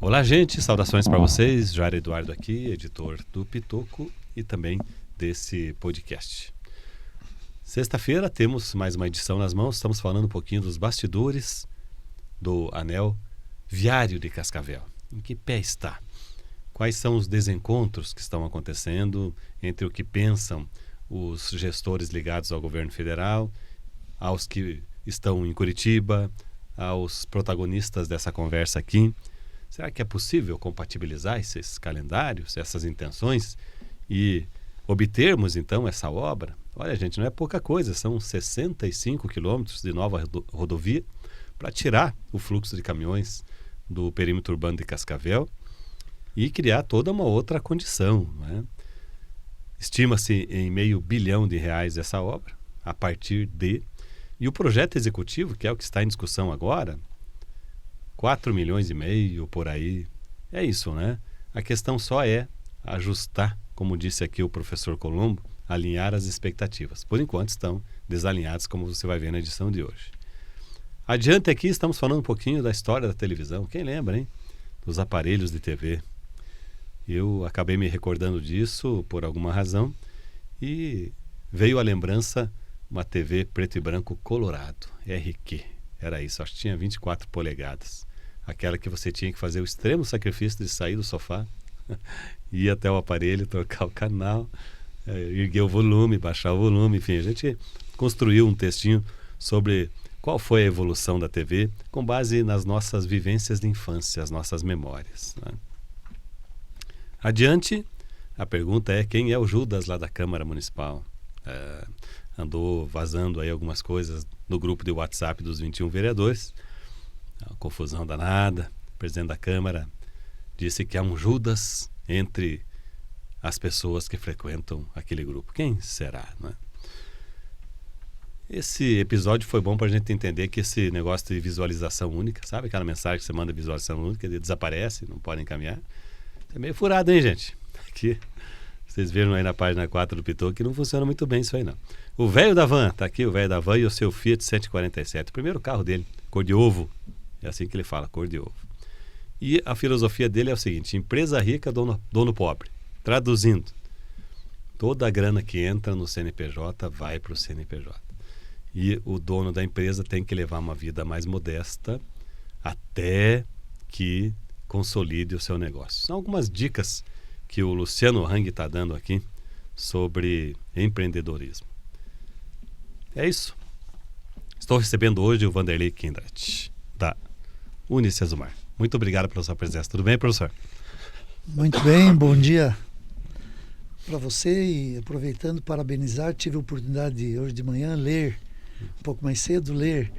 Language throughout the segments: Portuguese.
Olá, gente, saudações para vocês. Jair Eduardo aqui, editor do Pitoco e também desse podcast. Sexta-feira temos mais uma edição nas mãos. Estamos falando um pouquinho dos bastidores do Anel Viário de Cascavel. Em que pé está? Quais são os desencontros que estão acontecendo entre o que pensam os gestores ligados ao governo federal, aos que estão em Curitiba, aos protagonistas dessa conversa aqui? Será que é possível compatibilizar esses calendários, essas intenções e obtermos então essa obra? Olha, gente, não é pouca coisa, são 65 quilômetros de nova rodovia para tirar o fluxo de caminhões do perímetro urbano de Cascavel e criar toda uma outra condição, né? Estima-se em R$500 bilhão essa obra, a partir de... E o projeto executivo, que é o que está em discussão agora, 4,5 milhões por aí. É isso, né? A questão só é ajustar, como disse aqui o professor Colombo, alinhar as expectativas. Por enquanto estão desalinhadas, como você vai ver na edição de hoje. Adiante aqui estamos falando um pouquinho da história da televisão. Quem lembra, hein? Dos aparelhos de TV. Eu acabei me recordando disso por alguma razão e veio à lembrança uma TV preto e branco colorado, RQ. Era isso, acho que tinha 24 polegadas. Aquela que você tinha que fazer o extremo sacrifício de sair do sofá, ir até o aparelho, trocar o canal, erguer o volume, baixar o volume, enfim. A gente construiu um textinho sobre qual foi a evolução da TV com base nas nossas vivências de infância, as nossas memórias, né? Adiante, a pergunta é: quem é o Judas lá da Câmara Municipal? Andou vazando aí algumas coisas no grupo de WhatsApp dos 21 vereadores. Uma confusão danada. O presidente da Câmara disse que há um Judas entre as pessoas que frequentam aquele grupo. Quem será, né? Esse episódio foi bom para a gente entender que esse negócio de visualização única, sabe aquela mensagem que você manda visualização única, ele desaparece, não pode encaminhar? É meio furado, hein, gente? Aqui, vocês viram aí na página 4 do Pitoco que não funciona muito bem isso aí, não. O velho da van, tá aqui o velho da van e o seu Fiat 147, o primeiro carro dele, cor de ovo. É assim que ele fala, cor de ovo. E a filosofia dele é o seguinte: empresa rica, dono pobre. Traduzindo, toda a grana que entra no CNPJ vai para o CNPJ. E o dono da empresa tem que levar uma vida mais modesta até que consolide o seu negócio. São algumas dicas que o Luciano Hang está dando aqui sobre empreendedorismo. É isso. Estou recebendo hoje o Vanderlei Kindrat, da Unicesumar. Muito obrigado pela sua presença. Tudo bem, professor? Muito bem, bom dia para você. E aproveitando, parabenizar, tive a oportunidade de, hoje de manhã ler, um pouco mais cedo, ler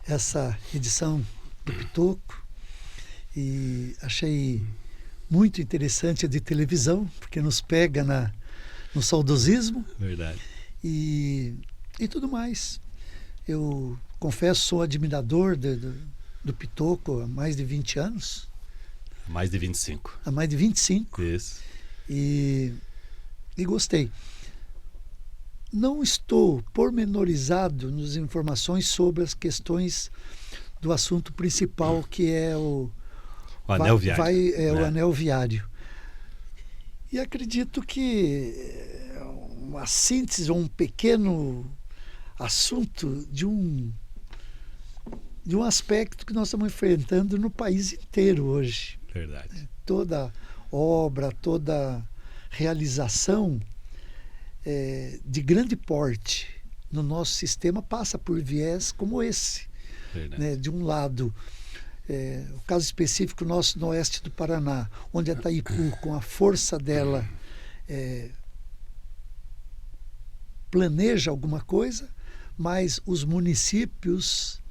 essa edição do Pitoco e achei muito interessante a de televisão, porque nos pega no saudosismo. Verdade. E tudo mais. Eu confesso, sou admirador do Pitoco há mais de 20 anos. Mais de 25. Há mais de 25. Isso. E gostei. Não estou pormenorizado nas informações sobre as questões do assunto principal, que é o anel viário. O anel viário. E acredito que uma síntese ou um pequeno assunto de um aspecto que nós estamos enfrentando no país inteiro hoje. Verdade. Toda obra, toda realização de grande porte no nosso sistema passa por viés como esse. Né? De um lado, o caso específico nosso no oeste do Paraná, onde a Itaipu, com a força dela, planeja alguma coisa, mas os municípios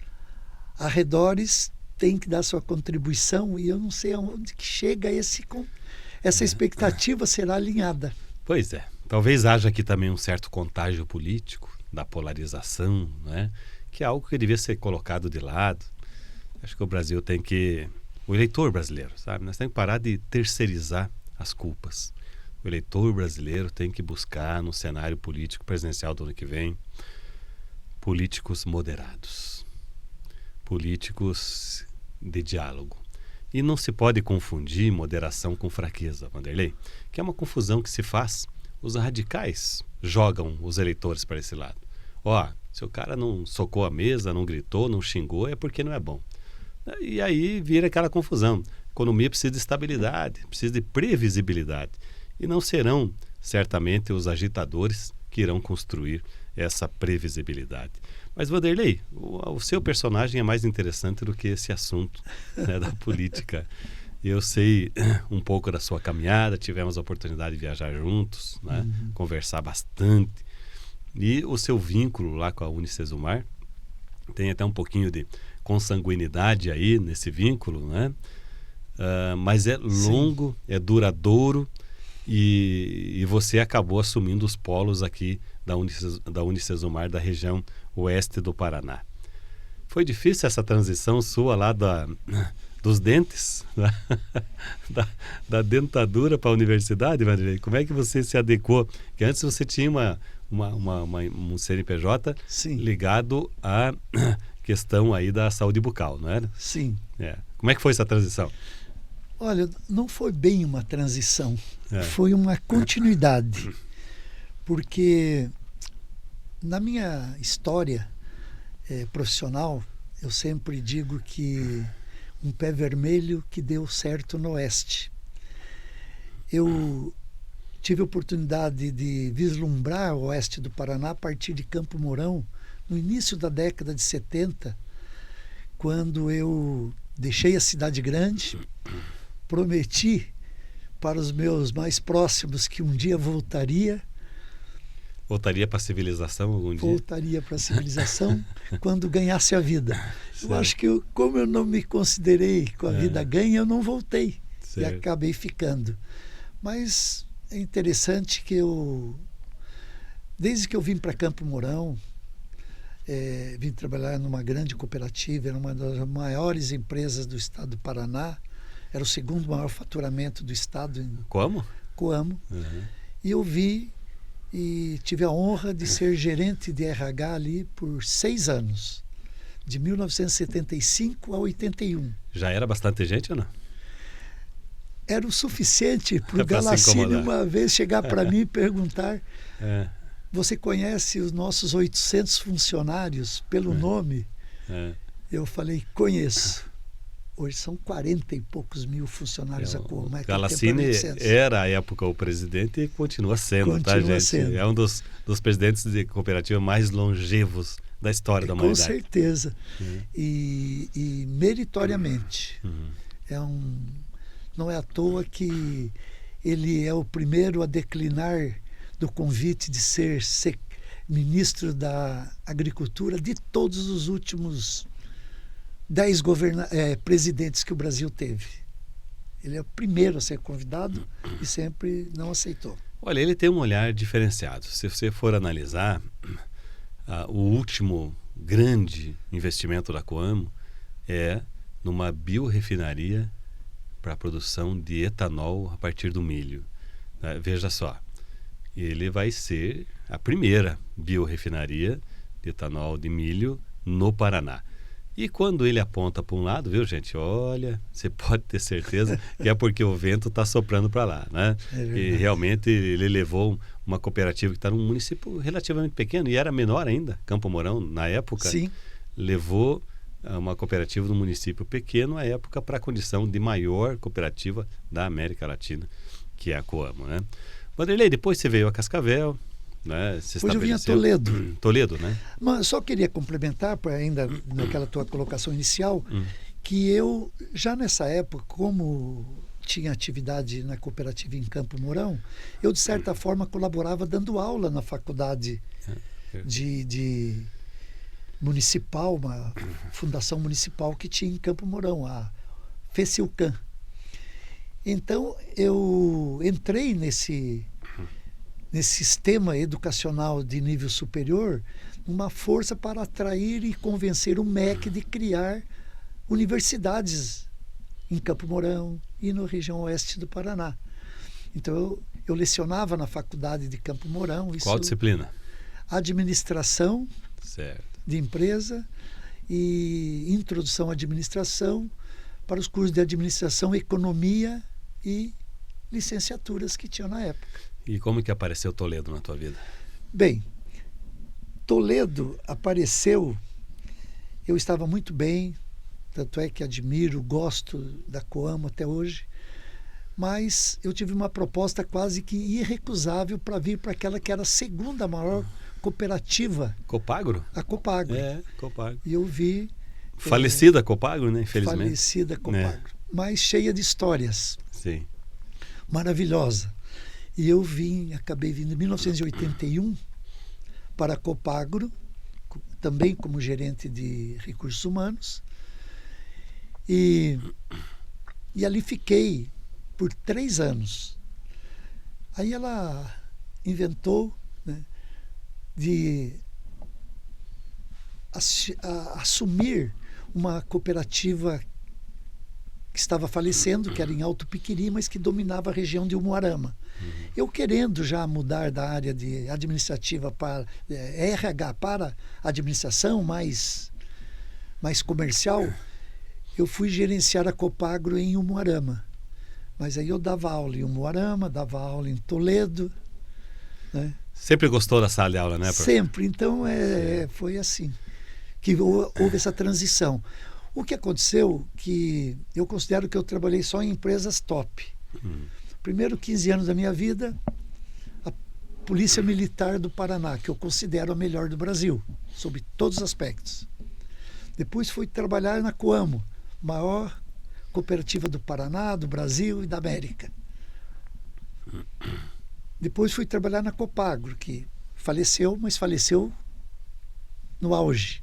arredores têm que dar sua contribuição, e eu não sei aonde que chega essa expectativa será alinhada. Pois é. Talvez haja aqui também um certo contágio político da polarização, né? Que é algo que devia ser colocado de lado. Acho que o Brasil tem que... O eleitor brasileiro, sabe? Nós temos que parar de terceirizar as culpas. O eleitor brasileiro tem que buscar no cenário político presidencial do ano que vem políticos moderados, políticos de diálogo. E não se pode confundir moderação com fraqueza, Vanderlei, que é uma confusão que se faz. Os radicais jogam os eleitores para esse lado. Se o cara não socou a mesa, não gritou, não xingou, é porque não é bom. E aí vira aquela confusão. A economia precisa de estabilidade, precisa de previsibilidade. E não serão, certamente, os agitadores que irão construir essa previsibilidade. Mas, Vanderlei, o seu personagem é mais interessante do que esse assunto, né, da política. Eu sei um pouco da sua caminhada, tivemos a oportunidade de viajar juntos, né, conversar bastante. E o seu vínculo lá com a Unicesumar tem até um pouquinho de consanguinidade aí nesse vínculo, né? Mas é longo, é duradouro e você acabou assumindo os polos aqui da Unicesumar da região oeste do Paraná. Foi difícil essa transição sua lá dos dentes, da dentadura para a universidade, Vanderlei? Como é que você se adequou? Porque antes você tinha um CNPJ Sim. ligado à questão aí da saúde bucal, não era? Sim. Como é que foi essa transição? Olha, não foi bem uma transição, foi uma continuidade, porque na minha história profissional, eu sempre digo que um pé vermelho que deu certo no oeste. Eu tive a oportunidade de vislumbrar o oeste do Paraná a partir de Campo Mourão, no início da década de 70, quando eu deixei a cidade grande, prometi para os meus mais próximos que um dia voltaria. Voltaria para a civilização algum dia? Voltaria para a civilização quando ganhasse a vida. Certo. Eu acho que como eu não me considerei com a vida ganha, eu não voltei. Certo. E acabei ficando. Mas é interessante que desde que eu vim para Campo Mourão, vim trabalhar numa grande cooperativa, era uma das maiores empresas do estado do Paraná, era o segundo maior faturamento do estado. Como? Coamo. Uhum. E eu vi e tive a honra de ser gerente de RH ali por 6 anos, de 1975 a 81. Já era bastante gente ou não? Era o suficiente para o Pra se Galassini incomodar. uma vez chegar para mim e perguntar: você conhece os nossos 800 funcionários pelo nome? Eu falei: conheço. Hoje são 40 e poucos mil funcionários a Coamo. O Galassini era à época o presidente e continua sendo, tá, gente? Sendo. É um dos presidentes de cooperativa mais longevos da história da humanidade. Com certeza. E meritoriamente. Não é à toa que ele é o primeiro a declinar do convite de ser ministro da Agricultura de todos os últimos 10 presidentes que o Brasil teve. Ele é o primeiro a ser convidado e sempre não aceitou. Olha, ele tem um olhar diferenciado. Se você for analisar, o último grande investimento da Coamo é numa biorefinaria para a produção de etanol a partir do milho. Veja só, ele vai ser a primeira biorefinaria de etanol de milho no Paraná. E quando ele aponta para um lado, viu, gente? Olha, você pode ter certeza que é porque o vento está soprando para lá, né? E realmente ele levou uma cooperativa que está num município relativamente pequeno e era menor ainda, Campo Mourão, na época. Sim. Levou uma cooperativa num município pequeno à época para a condição de maior cooperativa da América Latina, que é a Coamo, né? Vanderlei, depois você veio a Cascavel, né? Depois eu vim a Toledo. Toledo, né? Mas só queria complementar, ainda naquela tua colocação inicial, que eu, já nessa época, como tinha atividade na cooperativa em Campo Mourão, eu, de certa forma, colaborava dando aula na faculdade de municipal, uma fundação municipal que tinha em Campo Mourão, a FECILCAM. Então, eu entrei nesse sistema educacional de nível superior, uma força para atrair e convencer o MEC de criar universidades em Campo Mourão e na região oeste do Paraná. Então, eu lecionava na faculdade de Campo Mourão. Qual disciplina? Administração. Certo. De empresa e introdução à administração, para os cursos de administração, economia e licenciaturas que tinham na época. E como que apareceu Toledo na tua vida? Bem, Toledo apareceu, eu estava muito bem, tanto é que admiro, gosto da Coamo até hoje, mas eu tive uma proposta quase que irrecusável para vir para aquela que era a segunda maior cooperativa. Copagro? A Copagro. Copagro. E eu vi... Falecida Copagro, né? Infelizmente. Falecida Copagro. Mas cheia de histórias. Sim. Maravilhosa. E eu acabei vindo em 1981 para a Copagro, também como gerente de recursos humanos. E ali fiquei por 3 anos. Aí ela inventou, né, de assumir uma cooperativa que estava falecendo, que era em Alto Piquiri, mas que dominava a região de Umuarama. Eu querendo já mudar da área de administrativa para RH para administração mais comercial, eu fui gerenciar a Copagro em Umuarama. Mas aí eu dava aula em Umuarama, dava aula em Toledo, né? Sempre gostou da sala de aula, né, professor? Sempre. Então foi assim que houve essa transição. O que aconteceu que eu considero que eu trabalhei só em empresas top. Primeiro 15 anos da minha vida, a Polícia Militar do Paraná, que eu considero a melhor do Brasil, sob todos os aspectos. Depois fui trabalhar na Coamo, maior cooperativa do Paraná, do Brasil e da América. Depois fui trabalhar na Copagro, que faleceu, mas faleceu no auge.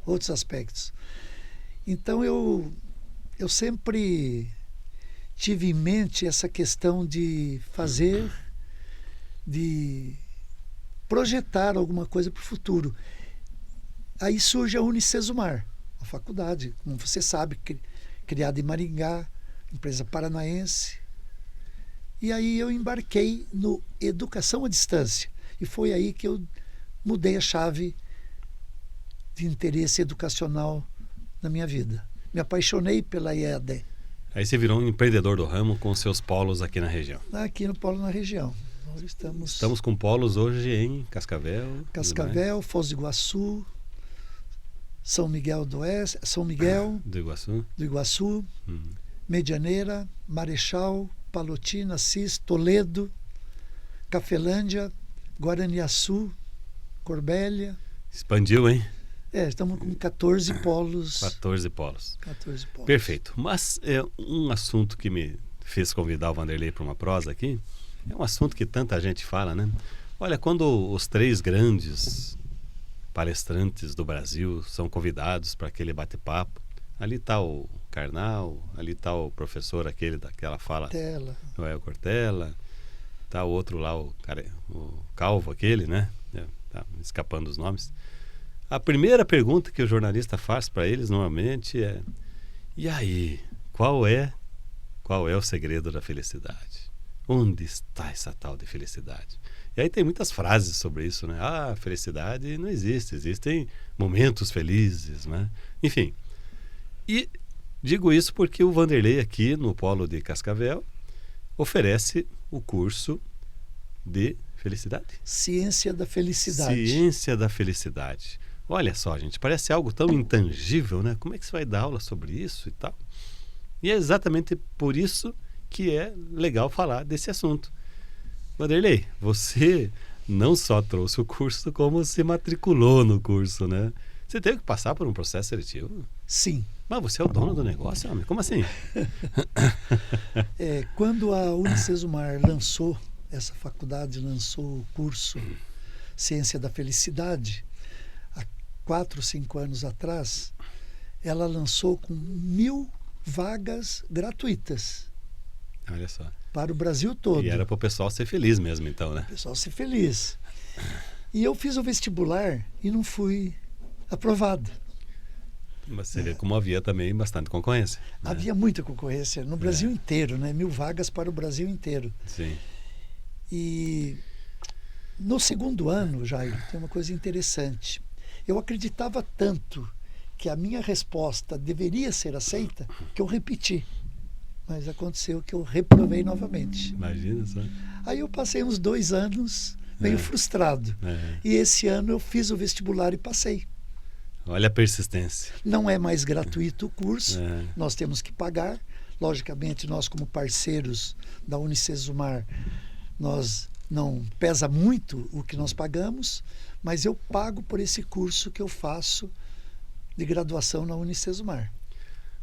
Outros aspectos. Então eu sempre tive em mente essa questão de fazer, de projetar alguma coisa para o futuro. Aí surge a Unicesumar, a faculdade, como você sabe, criada em Maringá, empresa paranaense. E aí eu embarquei no Educação à Distância. E foi aí que eu mudei a chave de interesse educacional na minha vida. Me apaixonei pela EAD. Aí você virou um empreendedor do ramo com seus polos aqui na região. Aqui no polo na região. Nós estamos com polos hoje em Cascavel. Cascavel, Foz do Iguaçu, São Miguel do Oeste, São Miguel do Iguaçu, Medianeira, Marechal, Palotina, Assis, Toledo, Cafelândia, Guaraniaçu, Corbélia. Expandiu, hein? Estamos com 14 polos. 14 polos. 14 polos. Perfeito. Mas um assunto que me fez convidar o Vanderlei para uma prosa aqui, é um assunto que tanta gente fala, né? Olha, quando os 3 grandes palestrantes do Brasil são convidados para aquele bate-papo, ali está o Karnal, ali está o professor aquele daquela fala, Noel Cortella, está o outro lá, o Calvo aquele, né? Tá escapando os nomes. A primeira pergunta que o jornalista faz para eles normalmente é: e aí, qual é o segredo da felicidade? Onde está essa tal de felicidade? E aí tem muitas frases sobre isso, né? Ah, felicidade não existe, existem momentos felizes, né? Enfim, e digo isso porque o Vanderlei aqui no Polo de Cascavel oferece o curso de felicidade? Ciência da Felicidade. Ciência da Felicidade. Olha só, gente, parece algo tão intangível, né? Como é que você vai dar aula sobre isso e tal? E é exatamente por isso que é legal falar desse assunto. Vanderlei, você não só trouxe o curso, como se matriculou no curso, né? Você teve que passar por um processo seletivo? Sim. Mas você é o dono do negócio, homem? Como assim? Quando a Unicesumar lançou, essa faculdade lançou o curso Ciência da Felicidade, 4 ou 5 anos atrás, ela lançou com 1.000 vagas gratuitas. Olha só. Para o Brasil todo. E era para o pessoal ser feliz mesmo, então, né? O pessoal ser feliz. E eu fiz o vestibular e não fui aprovado. Mas você vê como havia também bastante concorrência. Né? Havia muita concorrência no Brasil inteiro, né? 1.000 vagas para o Brasil inteiro. Sim. E no segundo ano, Jair, tem uma coisa interessante. Eu acreditava tanto que a minha resposta deveria ser aceita, que eu repeti. Mas aconteceu que eu reprovei novamente. Imagina só. Aí eu passei uns 2 anos meio frustrado. E esse ano eu fiz o vestibular e passei. Olha a persistência. Não é mais gratuito o curso, nós temos que pagar. Logicamente, nós como parceiros da Unicesumar, nós não pesa muito o que nós pagamos, mas eu pago por esse curso que eu faço de graduação na Unicesumar.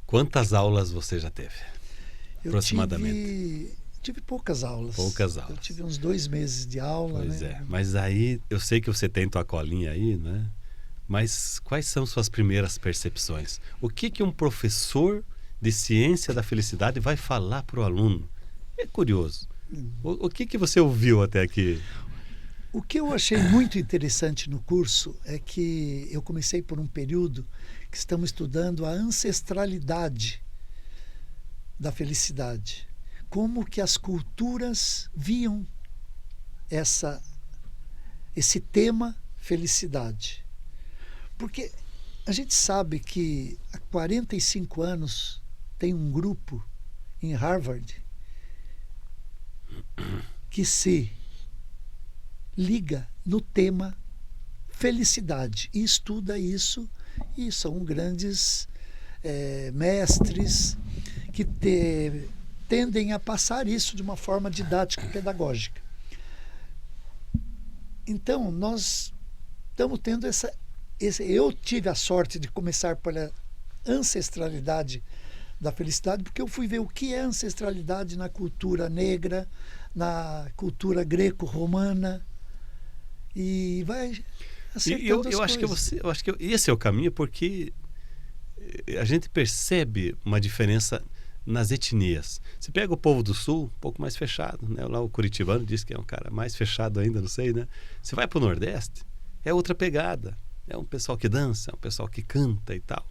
Quantas aulas você já teve? Aproximadamente. Tive poucas aulas. Poucas aulas. Eu tive uns 2 meses de aula. Pois mas aí, eu sei que você tem tua colinha aí, né? Mas quais são suas primeiras percepções? O que um professor de ciência da felicidade vai falar para o aluno? É curioso. O que você ouviu até aqui? O que eu achei muito interessante no curso é que eu comecei por um período que estamos estudando a ancestralidade da felicidade. Como que as culturas viam esse tema felicidade. Porque a gente sabe que há 45 anos tem um grupo em Harvard que se liga no tema felicidade e estuda isso, e são grandes mestres que tendem a passar isso de uma forma didática e pedagógica. Então, nós estamos tendo eu tive a sorte de começar pela ancestralidade da felicidade, porque eu fui ver o que é ancestralidade na cultura negra, na cultura greco-romana, e vai acertando as coisas. Eu acho que esse é o caminho, porque a gente percebe uma diferença nas etnias. Você pega o povo do sul, um pouco mais fechado, né? Lá o curitibano diz que é um cara mais fechado ainda, não sei, né? Você vai para o Nordeste, é outra pegada. É um pessoal que dança, é um pessoal que canta e tal.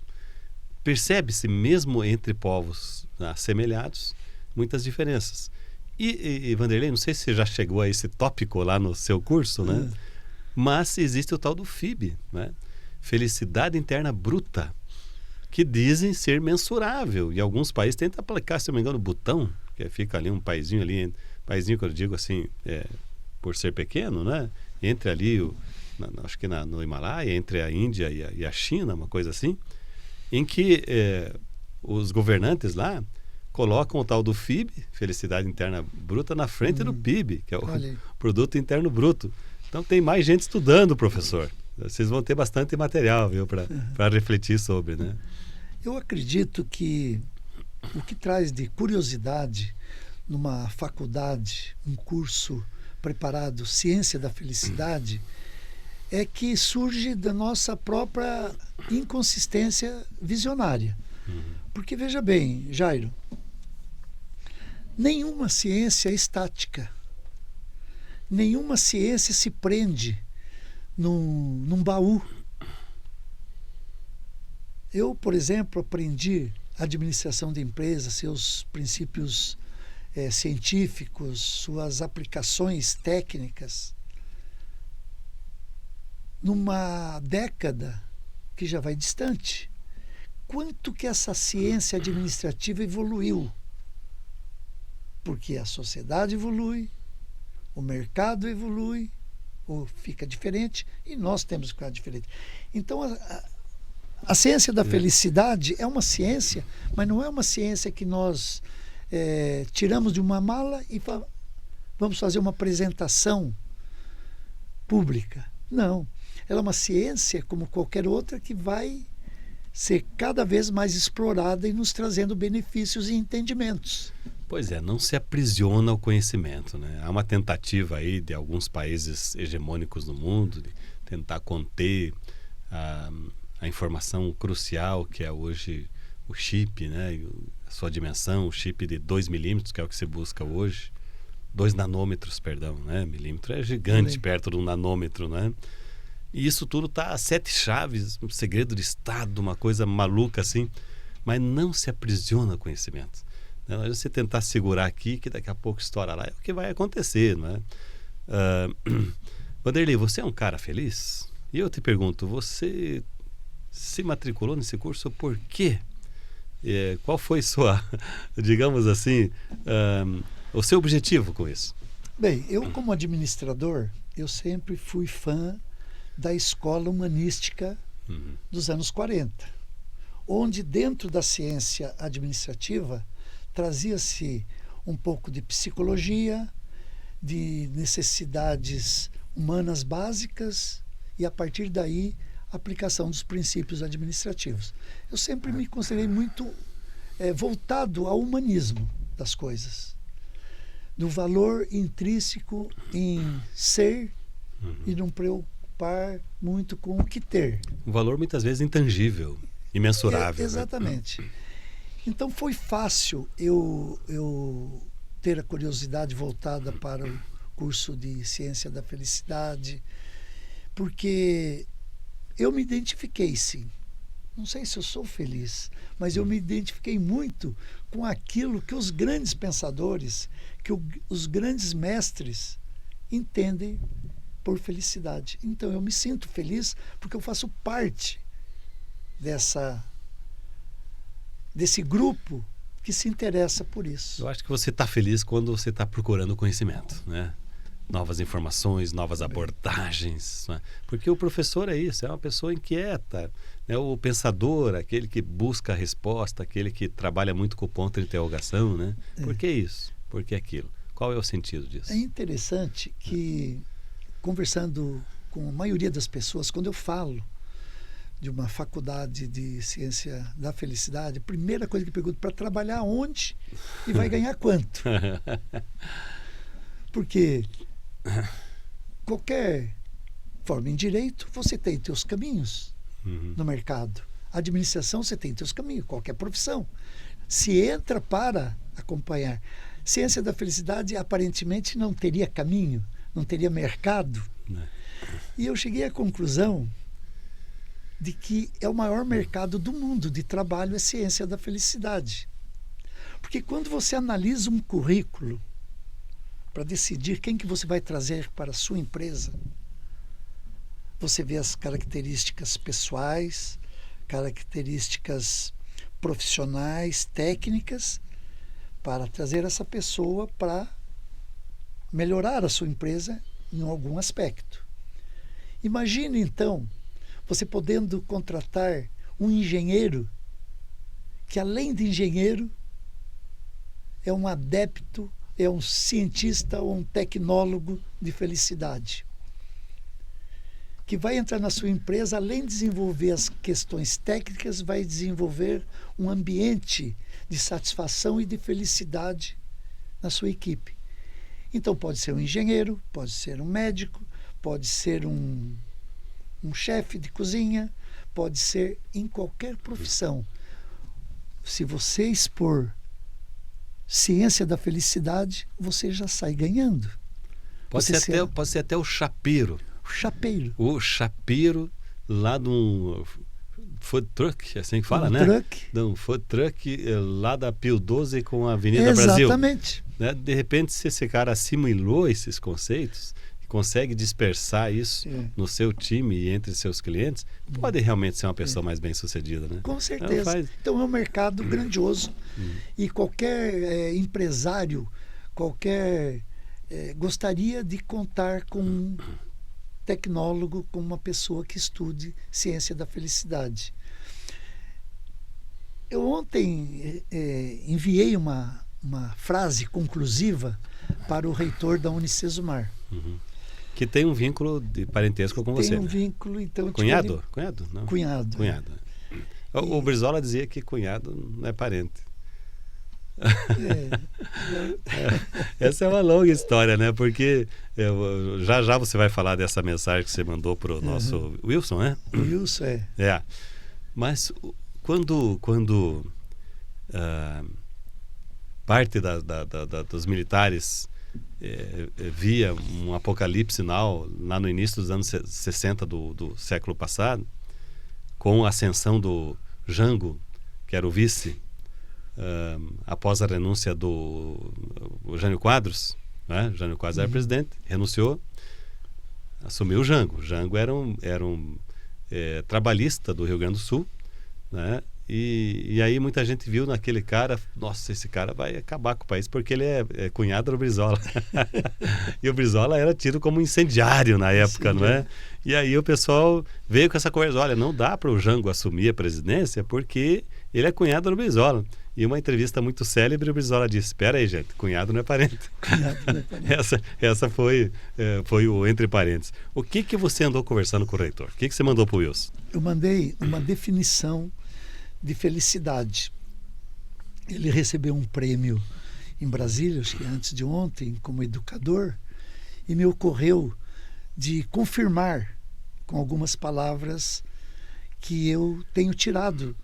Percebe-se, mesmo entre povos assemelhados, muitas diferenças. E Vanderlei, não sei se você já chegou a esse tópico lá no seu curso, né? Mas existe o tal do FIB, né? Felicidade Interna Bruta, que dizem ser mensurável. E alguns países tentam aplicar, se não me engano, o Butão, que fica ali um paizinho ali, paizinho que eu digo assim, por ser pequeno, né? Entre ali, acho que no Himalaia, entre a Índia e a China, uma coisa assim, em que os governantes lá colocam o tal do FIB, Felicidade Interna Bruta, na frente do PIB, que é o Produto Interno Bruto. Então tem mais gente estudando, professor. Vocês vão ter bastante material, viu, para refletir sobre, né? Eu acredito que o que traz de curiosidade numa faculdade, um curso preparado, Ciência da Felicidade, é que surge da nossa própria inconsistência visionária. Porque, veja bem, Jairo, nenhuma ciência é estática. Nenhuma ciência se prende num baú. Eu, por exemplo, aprendi administração de empresas, seus princípios científicos, suas aplicações técnicas, numa década que já vai distante. Quanto que essa ciência administrativa evoluiu? Porque a sociedade evolui, o mercado evolui, ou fica diferente, e nós temos que ficar diferente. Então, a ciência da felicidade é uma ciência, mas não é uma ciência que nós tiramos de uma mala e vamos fazer uma apresentação pública. Não. Ela é uma ciência, como qualquer outra, que vai ser cada vez mais explorada e nos trazendo benefícios e entendimentos. Pois é, não se aprisiona o conhecimento, né? Há uma tentativa aí de alguns países hegemônicos no mundo de tentar conter a informação crucial que é hoje o chip, né? A sua dimensão, o chip de 2 milímetros, que é o que se busca hoje. 2 nanômetros, perdão, né? Milímetro é gigante perto de um nanômetro, né? E isso tudo está a 7 chaves, um segredo de Estado, uma coisa maluca assim, mas não se aprisiona o conhecimento. Né? Você tentar segurar aqui, que daqui a pouco estoura lá, é o que vai acontecer, não é? Vanderlei, você é um cara feliz? E eu te pergunto, você se matriculou nesse curso, por quê? Qual foi sua, digamos assim, o seu objetivo com isso? Bem, eu como administrador, eu sempre fui fã da escola humanística dos anos 40, onde dentro da ciência administrativa trazia-se um pouco de psicologia, de necessidades humanas básicas e a partir daí a aplicação dos princípios administrativos. Eu sempre me considerei muito voltado ao humanismo das coisas, do valor intrínseco em ser e não preocupar muito com o que ter. Um valor muitas vezes intangível, imensurável. Exatamente. Né? Então foi fácil eu ter a curiosidade voltada para o curso de Ciência da Felicidade, porque eu me identifiquei, sim. Não sei se eu sou feliz, mas eu me identifiquei muito com aquilo que os grandes pensadores, que os grandes mestres entendem por felicidade. Então eu me sinto feliz porque eu faço parte desse grupo que se interessa por isso. Eu acho que você está feliz quando você está procurando conhecimento, né? Novas informações, novas abordagens, né? Porque o professor é isso, é uma pessoa inquieta, né? O pensador, aquele que busca a resposta, aquele que trabalha muito com o ponto de interrogação, né? Por que isso? Por que aquilo? Qual é o sentido disso? É interessante que, conversando com a maioria das pessoas, quando eu falo de uma faculdade de ciência da felicidade, a primeira coisa que eu pergunto, para trabalhar onde e vai ganhar quanto? Porque qualquer forma em direito, você tem teus caminhos no mercado. A administração, você tem teus caminhos, qualquer profissão. Se entra para acompanhar. Ciência da felicidade, aparentemente, não teria caminho, não teria mercado. E eu cheguei à conclusão de que é o maior mercado do mundo de trabalho, é ciência da felicidade. Porque quando você analisa um currículo para decidir quem que você vai trazer para a sua empresa, você vê as características pessoais, características profissionais, técnicas, para trazer essa pessoa para melhorar a sua empresa em algum aspecto. Imagine, então, você podendo contratar um engenheiro que, além de engenheiro, é um adepto, é um cientista ou um tecnólogo de felicidade, que vai entrar na sua empresa, além de desenvolver as questões técnicas, vai desenvolver um ambiente de satisfação e de felicidade na sua equipe. Então pode ser um engenheiro, pode ser um médico, pode ser um chefe de cozinha, pode ser em qualquer profissão. Se você expor ciência da felicidade, você já sai ganhando. Pode ser até o chapeiro. O chapeiro lá de um food truck, assim que fala, né? De um food truck lá da Pio 12 com a Avenida Brasil. Exatamente. Né? De repente, se esse cara assimilou esses conceitos, consegue dispersar isso no seu time e entre seus clientes, pode realmente ser uma pessoa mais bem-sucedida, né? Com certeza. Então é um mercado grandioso e qualquer empresário, gostaria de contar com um tecnólogo, com uma pessoa que estude ciência da felicidade. Eu ontem enviei uma frase conclusiva para o reitor da Unicesumar. Que tem um vínculo de parentesco com você. Tem um né? vínculo, então... Cunhado? Cunhado? Não. Cunhado. O Brizola dizia que cunhado não é parente. Essa é uma longa história, né? Porque já você vai falar dessa mensagem que você mandou para o nosso Wilson, né? O Wilson, Mas quando parte dos militares via um apocalipse lá no início dos anos 60 do século passado, com a ascensão do Jango, que era o vice, após a renúncia do Jânio Quadros, né? Jânio Quadros era presidente, renunciou, assumiu o Jango. O Jango era um trabalhista do Rio Grande do Sul, né? E aí muita gente viu naquele cara, nossa, esse cara vai acabar com o país porque ele é cunhado do Brizola. E o Brizola era tido como incendiário na época, não é? E aí o pessoal veio com essa conversa, olha, não dá para o Jango assumir a presidência porque ele é cunhado do Brizola. E uma entrevista muito célebre, o Brizola disse, espera aí, gente, cunhado não é parente. Cunhado não é parente. Essa foi o entre parênteses. O que você andou conversando com o reitor? O que você mandou para o Wilson? Eu mandei uma definição de felicidade. Ele recebeu um prêmio em Brasília, acho que antes de ontem, como educador, e me ocorreu de confirmar com algumas palavras que eu tenho tirado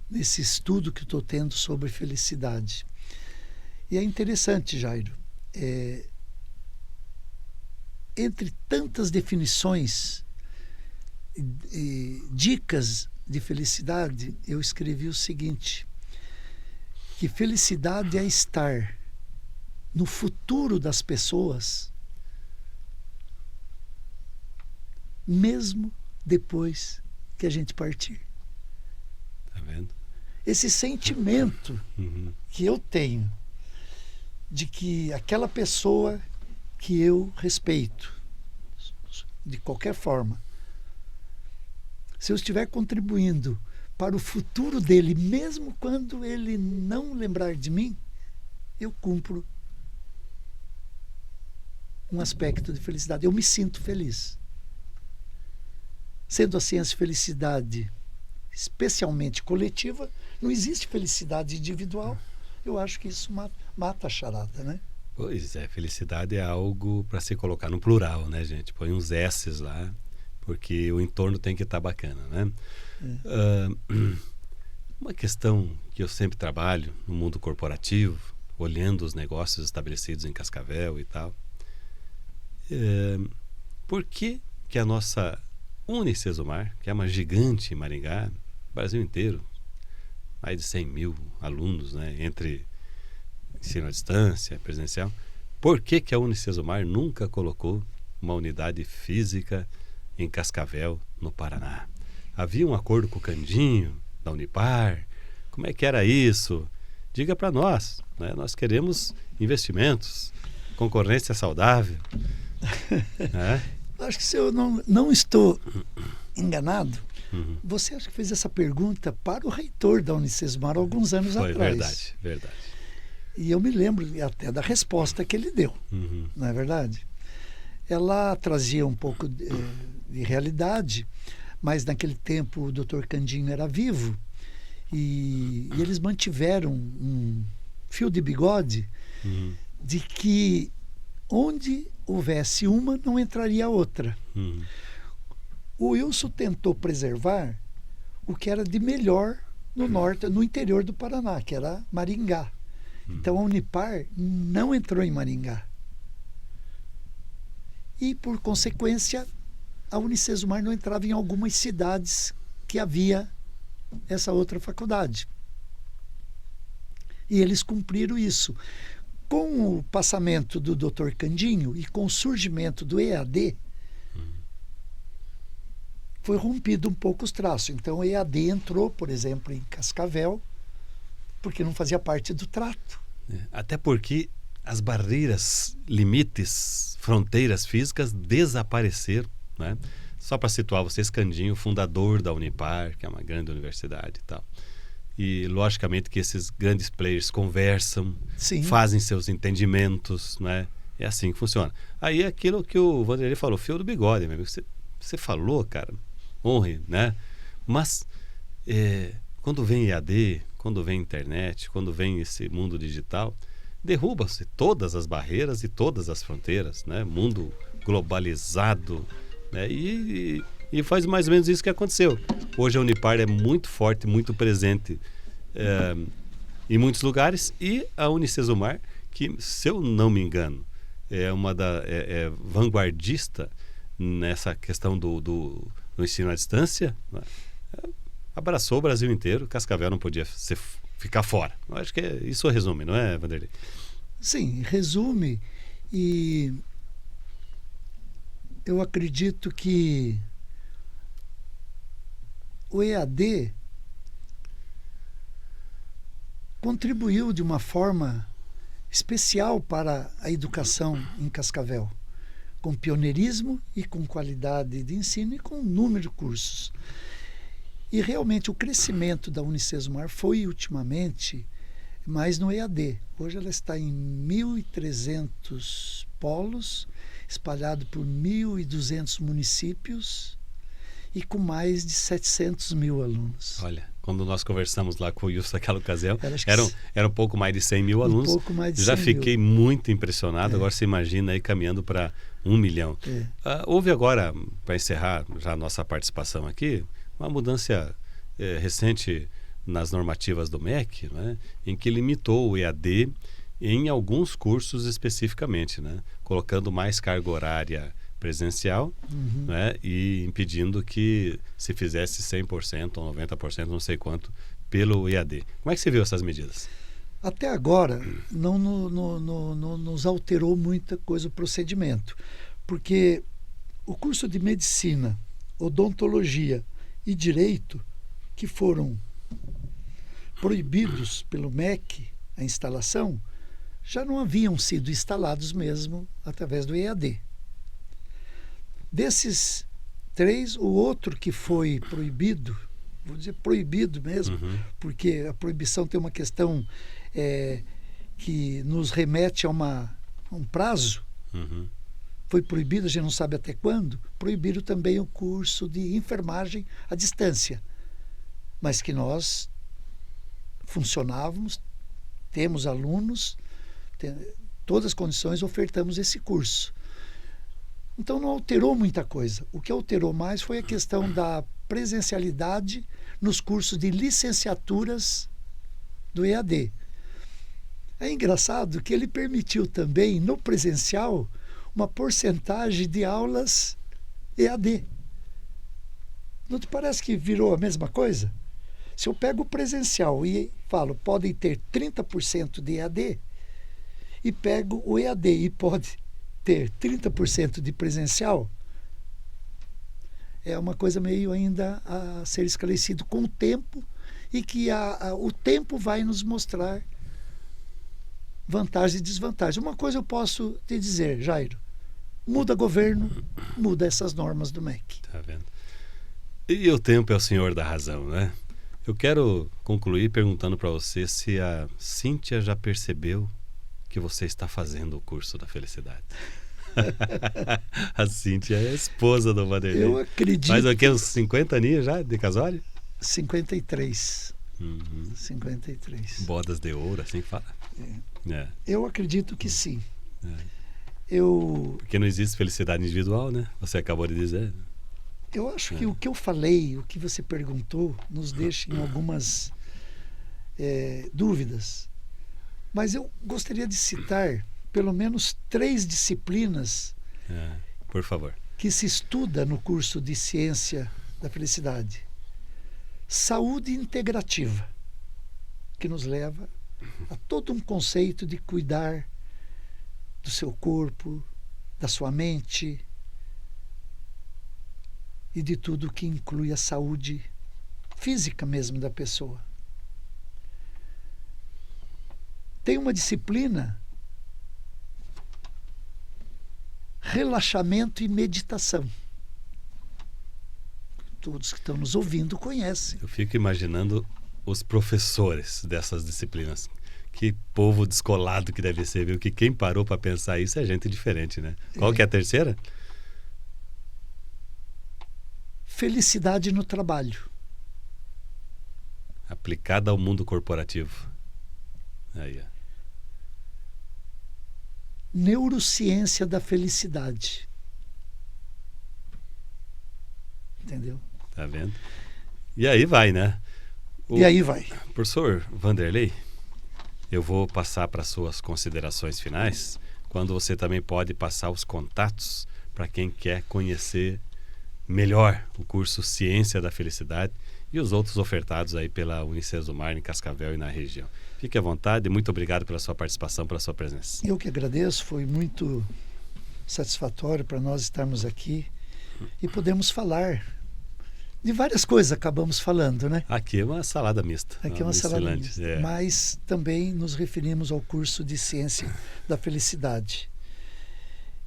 nesse estudo que estou tendo sobre felicidade. E é interessante, Jairo, entre tantas definições e dicas de felicidade, eu escrevi o seguinte, que felicidade é estar no futuro das pessoas, mesmo depois que a gente partir. Tá vendo? Esse sentimento que eu tenho de que aquela pessoa que eu respeito, de qualquer forma, se eu estiver contribuindo para o futuro dele, mesmo quando ele não lembrar de mim, eu cumpro um aspecto de felicidade. Eu me sinto feliz. Sendo assim, essa felicidade especialmente coletiva, não existe felicidade individual. Eu acho que isso mata a charada, né? Pois é, felicidade é algo para se colocar no plural, né, gente? Põe uns S's lá, porque o entorno tem que estar bacana, né? Uma questão que eu sempre trabalho no mundo corporativo, olhando os negócios estabelecidos em Cascavel e tal, por que a nossa Unicesumar, que é uma gigante em Maringá, Brasil inteiro, mais de 100 mil alunos, né, entre ensino à distância, presencial, por que a Unicesumar nunca colocou uma unidade física em Cascavel, no Paraná? Havia um acordo com o Candinho, da Unipar? Como é que era isso? Diga para nós, né? Nós queremos investimentos, concorrência saudável. Acho que se eu não estou enganado, você acha que fez essa pergunta para o reitor da Unicesumar há alguns anos atrás. Foi verdade. E eu me lembro até da resposta que ele deu, não é verdade? Ela trazia um pouco de realidade, mas naquele tempo o Dr. Candinho era vivo e eles mantiveram um fio de bigode de que onde houvesse uma, não entraria a outra. O Wilson tentou preservar o que era de melhor no norte, no interior do Paraná, que era Maringá. Então a Unipar não entrou em Maringá. E, por consequência, a Unicesumar não entrava em algumas cidades que havia essa outra faculdade. E eles cumpriram isso. Com o passamento do Dr. Candinho e com o surgimento do EAD, foi rompido um pouco os traços. Então o EAD entrou, por exemplo, em Cascavel, porque não fazia parte do trato. Até porque as barreiras, limites, fronteiras físicas desapareceram, né? Só para situar vocês, Candinho, fundador da Unipar, que é uma grande universidade e tal. E, logicamente, que esses grandes players conversam, Sim. fazem seus entendimentos, né? É assim que funciona. Aí é aquilo que o Vanderlei falou, fio do bigode, meu amigo. Você falou, cara, honre, né? Mas, quando vem EAD, quando vem internet, quando vem esse mundo digital, derruba-se todas as barreiras e todas as fronteiras, né? Mundo globalizado, né? E faz mais ou menos isso que aconteceu. Hoje a Unipar é muito forte, muito presente em muitos lugares, e a Unicesumar, que, se eu não me engano, é vanguardista nessa questão do ensino à distância, né? Abraçou o Brasil inteiro. Cascavel não podia ficar fora. Eu acho que isso resume, não é, Vanderlei? Sim, resume. E eu acredito que o EAD contribuiu de uma forma especial para a educação em Cascavel, com pioneirismo e com qualidade de ensino e com número de cursos. E realmente o crescimento da Unicesumar foi ultimamente mais no EAD. Hoje ela está em 1.300 polos, espalhado por 1.200 municípios e com mais de 700 mil alunos. Olha, quando nós conversamos lá com o Wilson naquela ocasião, Acho que era um pouco mais de 100 mil alunos. pouco mais de Já 100 fiquei muito impressionado. Agora você imagina aí caminhando para 1 milhão. Houve agora, para encerrar já a nossa participação aqui, uma mudança recente nas normativas do MEC, né, em que limitou o EAD em alguns cursos especificamente, né, colocando mais carga horária presencial, né, e impedindo que se fizesse 100% ou 90%, não sei quanto, pelo EAD. Como é que você viu essas medidas? Até agora não nos alterou muita coisa o procedimento, porque o curso de medicina, odontologia e direito, que foram proibidos pelo MEC, a instalação, já não haviam sido instalados mesmo através do EAD. Desses 3, o outro que foi proibido, vou dizer proibido mesmo, porque a proibição tem uma questão que nos remete a um prazo, foi proibido, a gente não sabe até quando, proibiram também o curso de enfermagem à distância, mas que nós funcionávamos, temos alunos, todas as condições, ofertamos esse curso. Então não alterou muita coisa. O que alterou mais foi a questão da presencialidade nos cursos de licenciaturas do EAD. É engraçado que ele permitiu também, no presencial, uma porcentagem de aulas EAD. Não te parece que virou a mesma coisa? Se eu pego o presencial e falo, podem ter 30% de EAD, e pego o EAD e pode ter 30% de presencial, é uma coisa meio ainda a ser esclarecido com o tempo, e que o tempo vai nos mostrar vantagens e desvantagens. Uma coisa eu posso te dizer, Jairo, muda governo, muda essas normas do MEC. Tá vendo? E o tempo é o senhor da razão, né? Eu quero concluir perguntando para você se a Cíntia já percebeu que você está fazendo o curso da felicidade. A Cíntia é a esposa do Vanderlei. Eu acredito. Faz aqui uns 50 aninhos já de casório? 53. 53. Bodas de ouro, assim fala? Eu acredito que sim. Porque não existe felicidade individual, né? Você acabou de dizer. Eu acho que o que eu falei, o que você perguntou, nos deixa em algumas dúvidas. Mas eu gostaria de citar pelo menos 3 disciplinas por favor, que se estuda no curso de Ciência da Felicidade. Saúde integrativa, que nos leva a todo um conceito de cuidar do seu corpo, da sua mente e de tudo que inclui a saúde física mesmo da pessoa. Tem uma disciplina, relaxamento e meditação. Todos que estão nos ouvindo conhecem. Eu fico imaginando os professores dessas disciplinas. Que povo descolado que deve ser, viu? Que quem parou para pensar isso é gente diferente, né? Qual que é a terceira? Felicidade no trabalho. Aplicada ao mundo corporativo. Aí, ó. Neurociência da felicidade. Entendeu? Tá vendo? E aí vai, né? E aí vai. Professor Vanderlei, eu vou passar para suas considerações finais, quando você também pode passar os contatos para quem quer conhecer melhor o curso Ciência da Felicidade e os outros ofertados aí pela Unicesumar em Cascavel e na região. Fique à vontade, muito obrigado pela sua participação, pela sua presença. Eu que agradeço, foi muito satisfatório para nós estarmos aqui e podemos falar de várias coisas acabamos falando, né? Aqui é uma salada mista. Aqui é uma salada miscelânea, mista. Mas também nos referimos ao curso de Ciência da Felicidade.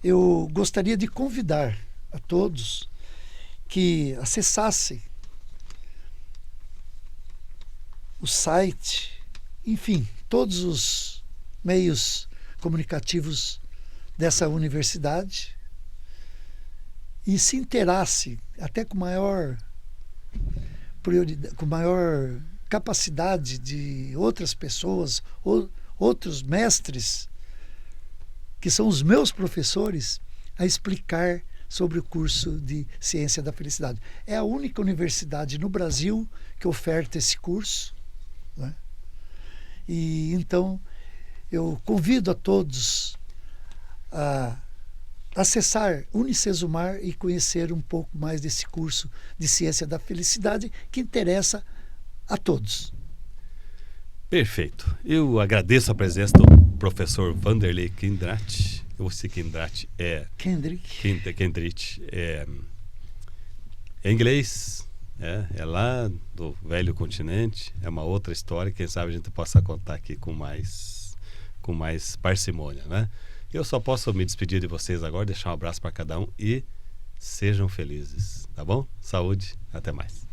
Eu gostaria de convidar a todos que acessassem o site, enfim, todos os meios comunicativos dessa universidade e se inteirasse até com maior prioridade, com maior capacidade de outras pessoas, ou outros mestres, que são os meus professores, a explicar sobre o curso de Ciência da Felicidade. É a única universidade no Brasil que oferta esse curso, né? E então eu convido a todos a acessar Unicesumar e conhecer um pouco mais desse curso de Ciência da Felicidade que interessa a todos. Perfeito. Eu agradeço a presença do professor Vanderlei Kindrat. Eu sei que Kindrat é... Kendrick. É inglês, é lá do velho continente, é uma outra história, quem sabe a gente possa contar aqui com mais parcimônia, né? Eu só posso me despedir de vocês agora, deixar um abraço para cada um e sejam felizes, tá bom? Saúde, até mais.